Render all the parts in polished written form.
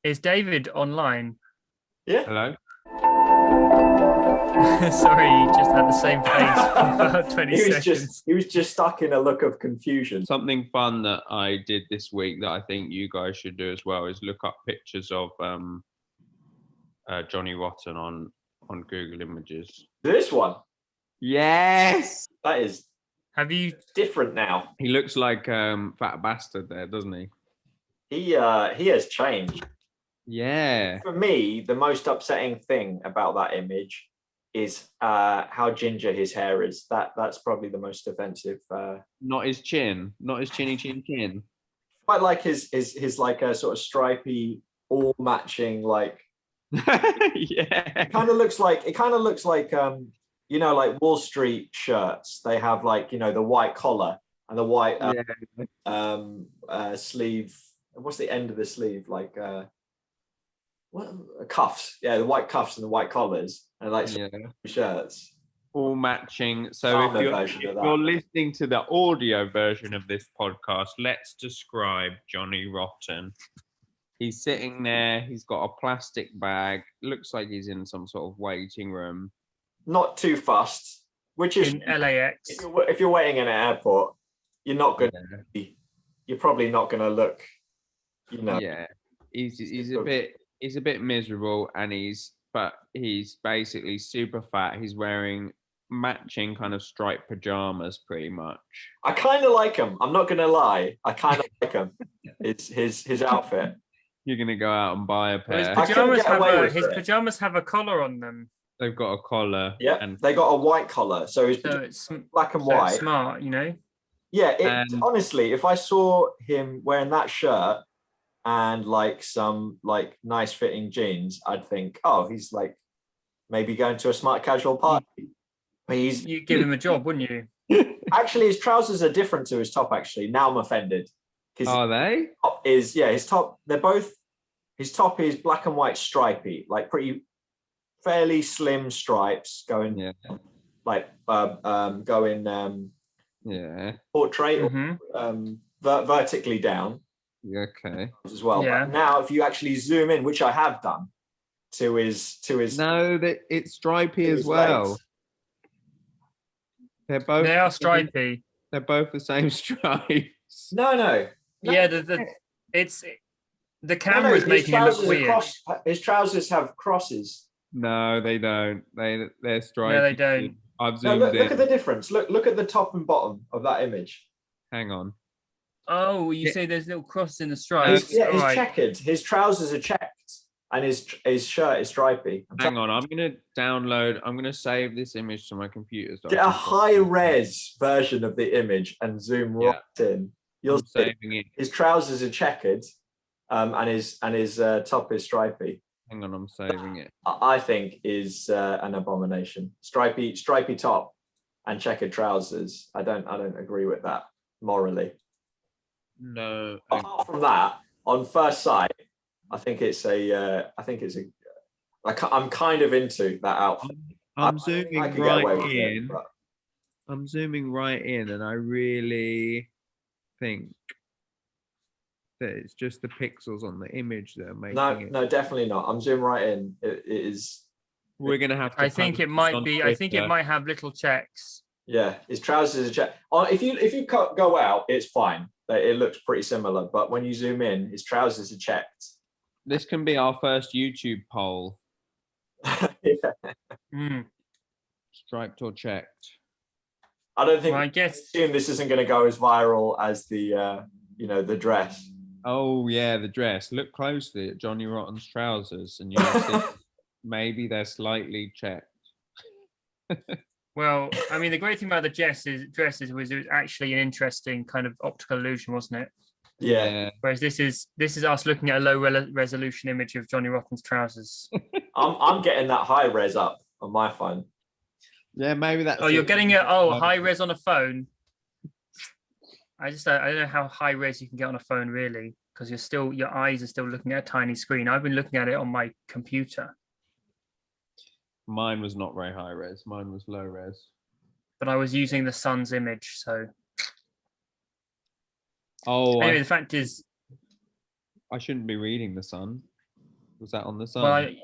Is David online? Yeah. Hello? Sorry, you just had the same face for about 20 He was just seconds. he was just stuck in a look of confusion. Something fun that I did this week that I think you guys should do as well is look up pictures of Johnny Rotten on Google Images. This one, Yes. that is Have you? different now. He looks like fat bastard there, doesn't he? He has changed. Yeah. For me, the most upsetting thing about that image is how ginger his hair is. That's probably the most offensive. Not his chin. Not his chinny chin chin. Quite like his like a sort of stripy, all matching like. Yeah. It kind of looks like like Wall Street shirts. They have like the white collar and the white sleeve. What's the end of the sleeve like? What cuffs? Yeah, the white cuffs and the white collars and like shirts. All matching. So if you're listening to the audio version of this podcast, let's describe Johnny Rotten. He's sitting there. He's got a plastic bag. Looks like he's in some sort of waiting room. Not too fussed, which is in LAX. If you're waiting in an airport, you're not going to. You're probably not going to look. Yeah, he's a bit miserable, and he's basically super fat. He's wearing matching kind of striped pajamas, pretty much. I kind of like him. I'm not going to lie. I kind of like him. It's his outfit. You're gonna go out and buy a pair. His pajamas have a collar on them. They've got a collar. Yeah, and they got a white collar, so it's black and white. It's smart, Yeah, honestly, if I saw him wearing that shirt and like some like nice fitting jeans, I'd think, oh, he's like maybe going to a smart casual party. But you'd give him a job, wouldn't you? Actually, his trousers are different to his top. Actually, now I'm offended. Are they? His top. They're both. His top is black and white stripy, like pretty, fairly slim stripes going, portrait, vertically down. Okay. As well. Yeah. But now, if you actually zoom in, which I have done, to his. No, that it's stripy as well. Legs. They are stripy. They're both the same stripes. No. Yeah, the camera is making it look weird. His trousers have crosses. No, they don't. They're stripy. No, they don't. I've zoomed in. Look at the difference. Look at the top and bottom of that image. Hang on. Oh, you say there's little crosses in the stripes. He's checkered. His trousers are checked, and his shirt is stripy. Hang on, I'm gonna save this image to my computer. Get a high res version of the image and zoom right in. You'll see his trousers are checkered, and his top is stripy. Hang on, I'm saving it. I think is an abomination. Stripy top and checkered trousers. I don't agree with that morally. No. Apart from that, on first sight, I'm kind of into that outfit. I'm zooming right in. I'm zooming right in, and I really think that it's just the pixels on the image that are making it. No, definitely not. I'm zooming right in. It is. We're gonna have to. I think it might be. I think it might have little checks. Yeah, his trousers are checked. If you go out, it's fine. It looks pretty similar. But when you zoom in, his trousers are checked. This can be our first YouTube poll. Striped or checked? I don't think. Well, I assume this isn't going to go as viral as the the dress. Oh yeah, the dress. Look closely at Johnny Rotten's trousers, and you'll see maybe they're slightly checked. Well, I mean, the great thing about the dresses was it was actually an interesting kind of optical illusion, wasn't it? Yeah. Whereas this is us looking at a low resolution image of Johnny Rotten's trousers. I'm getting that high res up on my phone. Yeah, maybe that's. Oh, you're getting it. Oh, high res on a phone. I don't know how high res you can get on a phone really, because your eyes are still looking at a tiny screen. I've been looking at it on my computer. Mine was not very high res. Mine was low res. But I was using the sun's image, so. Oh. Anyway, the fact is, I shouldn't be reading the sun. Was that on the Sun?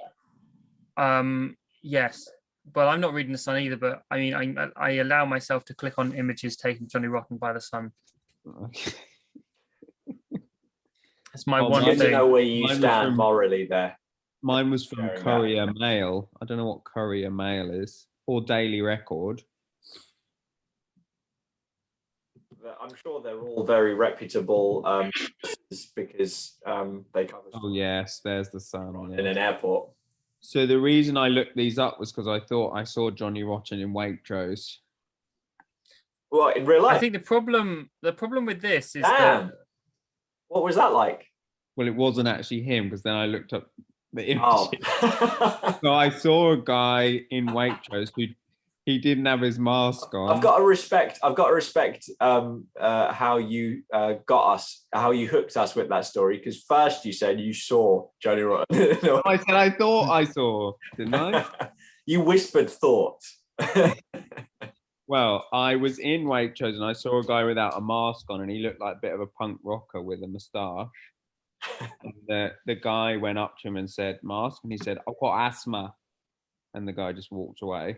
Well, yes, but I'm not reading the Sun either. But I mean, I allow myself to click on images taken Johnny Rotten by the Sun. Okay. It's my one thing. thing. You know where you stand morally there. Mine was from Courier Mail. I don't know what Courier Mail is, or Daily Record. I'm sure they're all very reputable because they cover. Oh yes, there's the Sun in an airport. So the reason I looked these up was because I thought I saw Johnny Rotten in Waitrose. Well, in real life, I think the problem with this is that. What was that like? Well, it wasn't actually him because then I looked up the image. Oh. So I saw a guy in Waitrose who he didn't have his mask on. I've got to respect how you how you hooked us with that story, because first you said you saw Johnny Rotten. No, I said I thought I saw, didn't I? You whispered thought. Well, I was in Waitrose and I saw a guy without a mask on and he looked like a bit of a punk rocker with a moustache. And the guy went up to him and said, "Mask?" And he said, "I've got asthma." And the guy just walked away.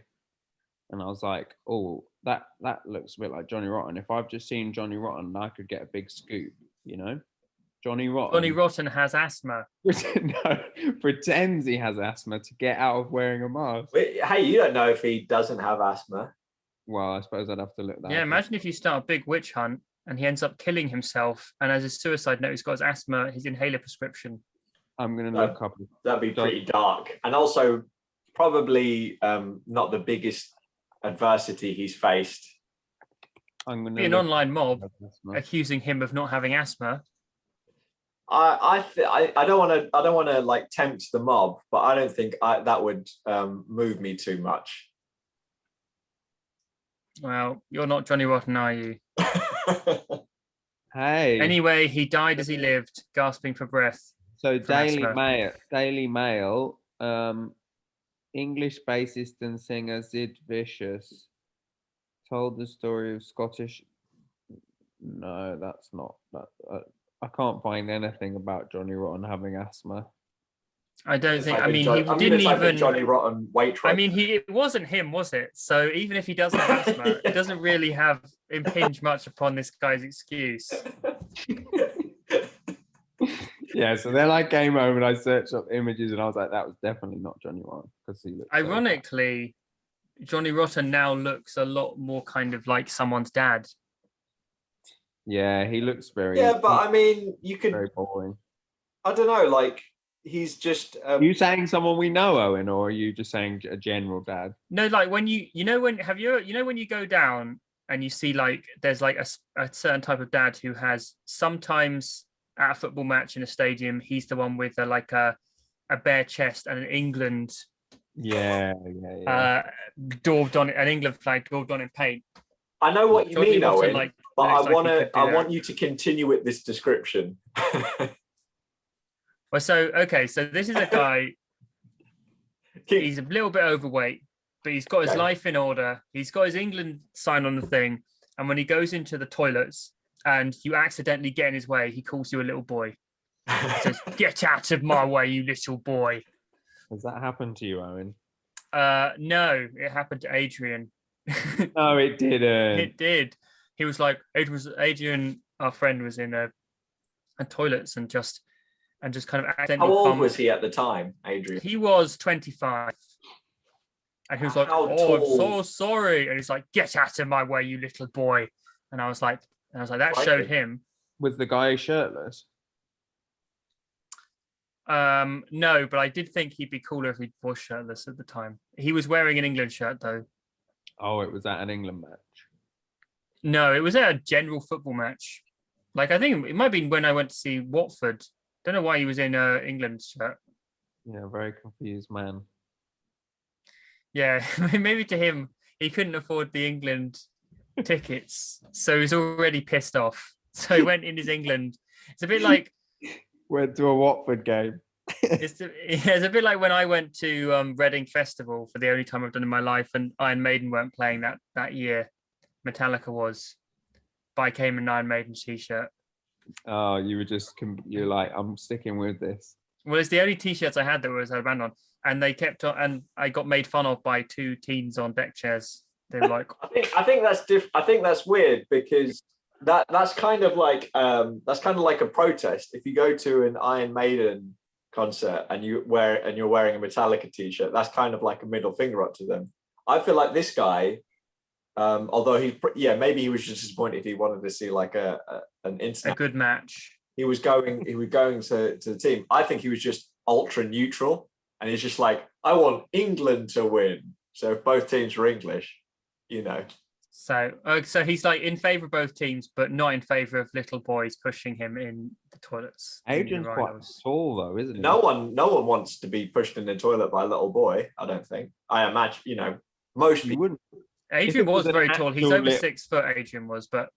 And I was like, oh, that looks a bit like Johnny Rotten. If I've just seen Johnny Rotten, I could get a big scoop, you know? Johnny Rotten has asthma. No, pretends he has asthma to get out of wearing a mask. Hey, you don't know if he doesn't have asthma. Well, I suppose I'd have to look that up. Imagine if you start a big witch hunt and he ends up killing himself, and as a suicide note, he's got his asthma, his inhaler prescription. I'm going to look up. That'd be pretty dark. And also probably not the biggest adversity he's faced. I'm going to be an online mob accusing him of not having asthma. I don't want to like tempt the mob, but I don't think that would move me too much. Well, you're not Johnny Rotten, are you? Hey. Anyway, he died as he lived, gasping for breath. So Daily Mail, English bassist and singer Sid Vicious told the story of Scottish. No, that's not that. I can't find anything about Johnny Rotten having asthma. I don't think. I mean, he didn't even. Johnny Rotten Waitrose. I mean, it wasn't him, was it? So even if he does have asthma, it doesn't really impinge much upon this guy's excuse. Yeah, so then I came home and I searched up images and I was like, that was definitely not Johnny Rotten because he looked. Ironically, Johnny Rotten now looks a lot more kind of like someone's dad. Yeah, he looks very. Yeah, but I mean, you could. Very boring. I don't know, like. He's just. Are you saying someone we know, Owen, or are you just saying a general dad? No, like when you when you go down and you see like there's like a certain type of dad who has sometimes at a football match in a stadium, he's the one with a bare chest and an England. Yeah. Daubed on an England flag daubed on in paint. I know what you mean, Owen, but I want you to continue with this description. Well, so this is a guy. He's a little bit overweight, but he's got his life in order. He's got his England sign on the thing, and when he goes into the toilets and you accidentally get in his way, he calls you a little boy. He says, "Get out of my way, you little boy." Has that happened to you, Owen? No, it happened to Adrian. No, it didn't. It did. He was like, Adrian, our friend, was in a toilets and just kind of accidentally. How old was he at the time, Adrian? He was 25. And he was like, "Oh, I'm so sorry." And he's like, "Get out of my way, you little boy." And I was like, that showed him. Was the guy shirtless? No, but I did think he'd be cooler if he was shirtless at the time. He was wearing an England shirt though. Oh, it was at an England match. No, it was at a general football match. Like I think it might have been when I went to see Watford. Don't know why he was in an England shirt. Yeah, very confused man. Yeah, maybe to him, he couldn't afford the England tickets, so he's already pissed off. So he went in his England. It's a bit like went to a Watford game. It's a bit like when I went to Reading Festival for the only time I've done in my life, and Iron Maiden weren't playing that year. Metallica was, but I came in an Iron Maiden t-shirt. Oh, you're like, I'm sticking with this. Well, it's the only T-shirts I had that was had a band on, and they kept on, and I got made fun of by 2 teens on deck chairs. They were like, I think that's I think that's weird because that's kind of like a protest. If you go to an Iron Maiden concert and you're wearing a Metallica T-shirt, that's kind of like a middle finger up to them. I feel like this guy, although maybe he was just disappointed. He wanted to see like a good match. He was going to the team. I think he was just ultra neutral, and he's just like, I want England to win. So if both teams were English, So he's like in favour of both teams, but not in favour of little boys pushing him in the toilets. Adrian's quite tall though, isn't he? No one wants to be pushed in the toilet by a little boy. I don't think. I imagine, most people wouldn't. Adrian was very tall. He's over 6 foot. Adrian was, but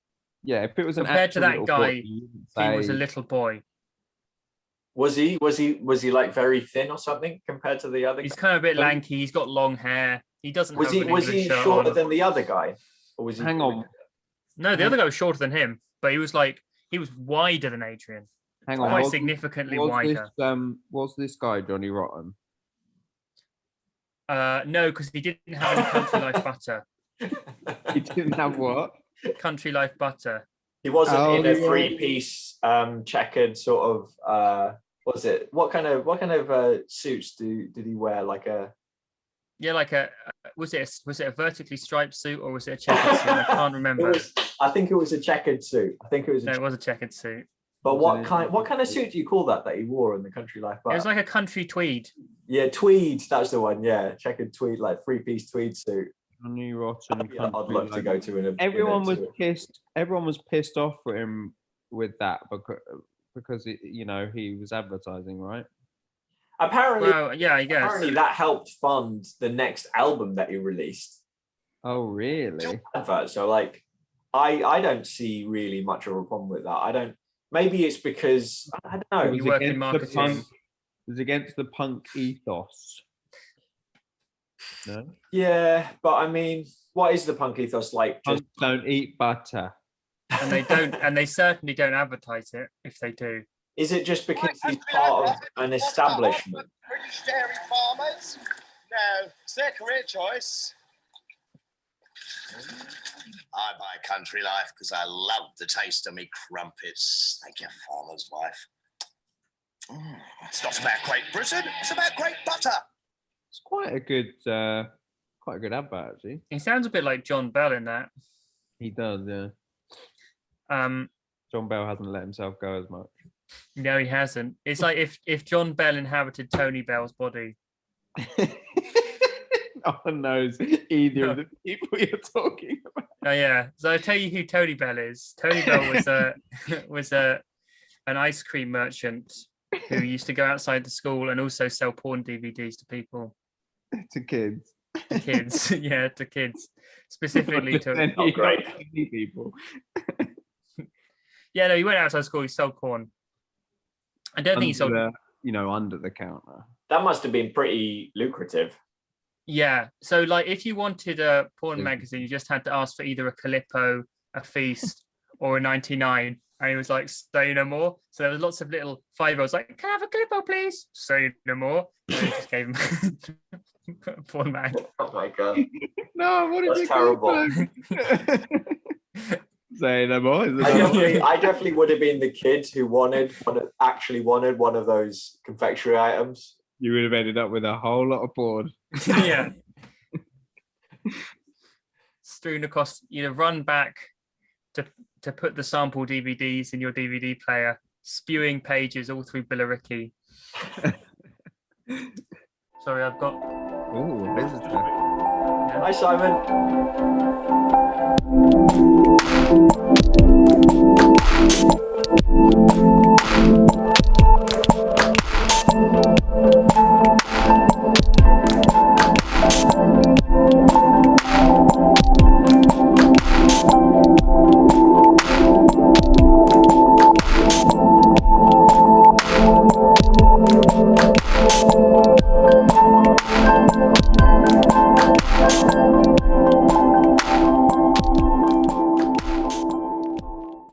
yeah, if it was compared to that guy, he was a little boy. Was he like very thin or something compared to the other? He's kind of a bit lanky. He's got long hair. He doesn't. Was he shorter than the other guy? Or was he? Hang on. No, the other guy was shorter than him, but he was wider than Adrian. Hang on, quite significantly wider. Was this guy Johnny Rotten? No, because he didn't have any Country Life butter. He didn't have what? Country Life butter. He wasn't in a 3-piece checkered sort of. Was it? What kind of suits did he wear? Like a. Yeah, like was it a vertically striped suit or was it a checkered suit? I can't remember. I think it was a checkered suit. It was a checkered suit. But what kind of suit do you call that he wore in the Country Life bar? It was like a country tweed. Yeah, tweed. That's the one. Yeah, checkered tweed, like 3-piece tweed suit. Johnny Rotten. I'd love to go to everyone was pissed. Everyone was pissed off for him with that because he was advertising, right? Apparently, well, yeah, I guess. Apparently that helped fund the next album that he released. Oh, really? So like, I don't see really much of a problem with that. I don't. Maybe it's because I don't know. You work in marketing. It was against the punk ethos. No. Yeah, but I mean, what is the punk ethos like? Punks don't eat butter, and they don't, and they certainly don't advertise it if they do. Is it just because he's part of an establishment? British dairy farmers? No, it's their career choice. I buy Country Life because I love the taste of me crumpets. Thank you, farmer's wife. It's not about Great Britain, it's about great butter. It's quite a good advert, actually. He sounds a bit like John Bell in that. He does, yeah. John Bell hasn't let himself go as much. No, he hasn't. It's like if John Bell inhabited Tony Bell's body. No one knows either of the people you're talking about. Oh yeah. So I'll tell you who Tony Bell is. Tony Bell was an ice cream merchant who used to go outside the school and also sell porn DVDs to people. To kids. To kids. Yeah, to kids. Specifically to great people. Yeah, no, he went outside school, he sold porn. I don't think he sold under the counter. That must have been pretty lucrative. Yeah. So like if you wanted a porn magazine, you just had to ask for either a Calippo, a Feast, or a 99. And he was like, say no more. So there was lots of little 5-year-olds like, can I have a Calippo, please? Say no more. And he just gave him a porn mag. Oh my God. No, what is it? Terrible. Say no more. I definitely would have been the kid who actually wanted one of those confectionery items. You would have ended up with a whole lot of porn. Yeah. Strewn across, run back to put the sample DVDs in your DVD player, spewing pages all through Billericay. Sorry, I've got. Oh, visitor. Hi, Simon.